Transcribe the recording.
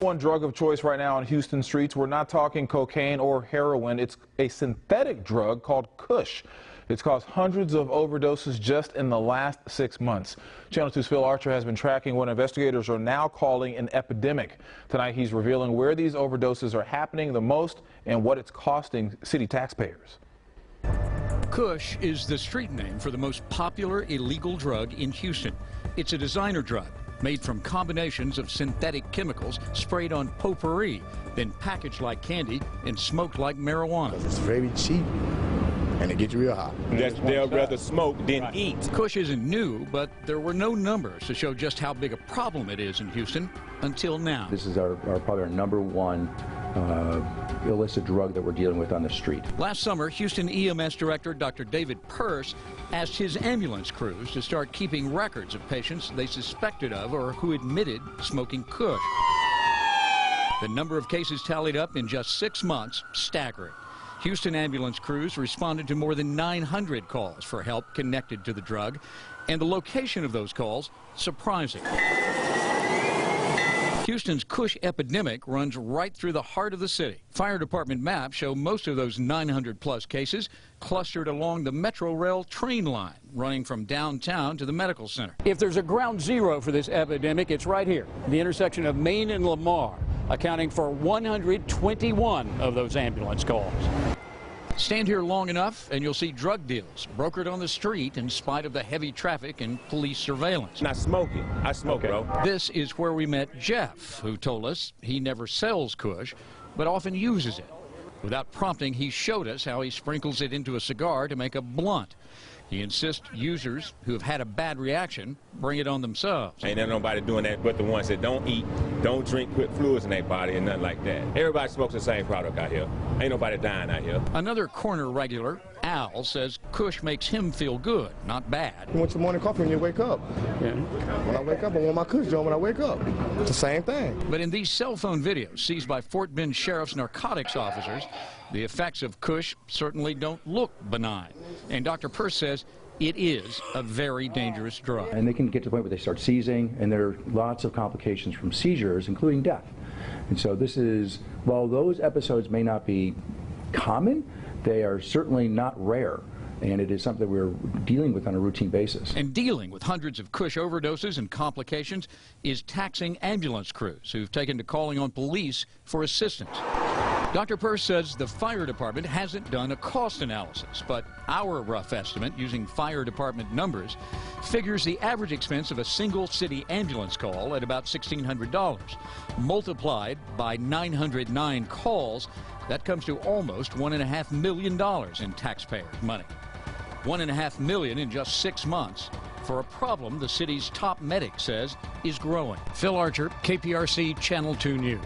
One drug of choice right now on Houston streets. We're not talking cocaine or heroin. It's a synthetic drug called Kush. It's caused hundreds of overdoses just in the last 6 months. Channel 2's Phil Archer has been tracking what investigators are now calling an epidemic. Tonight he's revealing where these overdoses are happening the most and what it's costing city taxpayers. Kush is the street name for the most popular illegal drug in Houston. It's a designer drug made from combinations of synthetic chemicals sprayed on potpourri, then packaged like candy and smoked like marijuana. It's very cheap and it gets you real high. They'll rather smoke than eat. Kush isn't new, but there were no numbers to show just how big a problem it is in Houston until now. This is probably our #1 illicit drug that we're dealing with on the street. Last summer, Houston EMS Director Dr. David Purse asked his ambulance crews to start keeping records of patients they suspected of or who admitted smoking Kush. The number of cases tallied up in just 6 months, staggering. Houston ambulance crews responded to more than 900 calls for help connected to the drug, and the location of those calls surprising. Houston's Kush epidemic runs right through the heart of the city. Fire department maps show most of those 900-plus cases clustered along the Metro Rail train line, running from downtown to the medical center. If there's a ground zero for this epidemic, it's right here, the intersection of Main and Lamar, accounting for 121 of those ambulance calls. Stand here long enough and you'll see drug deals brokered on the street in spite of the heavy traffic and police surveillance. Not smoking. I smoke, bro. This is where we met Jeff, who told us he never sells Kush, but often uses it. Without prompting, he showed us how he sprinkles it into a cigar to make a blunt. He insists users who have had a bad reaction bring it on themselves. Ain't there nobody doing that but the ones that don't eat, don't drink, put fluids in their body and nothing like that. Everybody smokes the same product out here. Ain't nobody dying out here. Another corner regular, Al, says Kush makes him feel good, not bad. You want your morning coffee when you wake up. Yeah. When I wake up, I want my Kush joint when I wake up. It's the same thing. But in these cell phone videos seized by Fort Bend Sheriff's narcotics officers, the effects of Kush certainly don't look benign. And Dr. Purse says it is a very dangerous drug. And they can get to the point where they start seizing, and there are lots of complications from seizures, including death. And so this is, while those episodes may not be common, they are certainly not rare. And it is something that we're dealing with on a routine basis. And dealing with hundreds of Kush overdoses and complications is taxing ambulance crews who've taken to calling on police for assistance. Dr. Purse says the fire department hasn't done a cost analysis, but our rough estimate, using fire department numbers, figures the average expense of a single city ambulance call at about $1,600. Multiplied by 909 calls, that comes to almost $1.5 million in taxpayer money. $1.5 million in just 6 months for a problem the city's top medic says is growing. Phil Archer, KPRC Channel 2 News.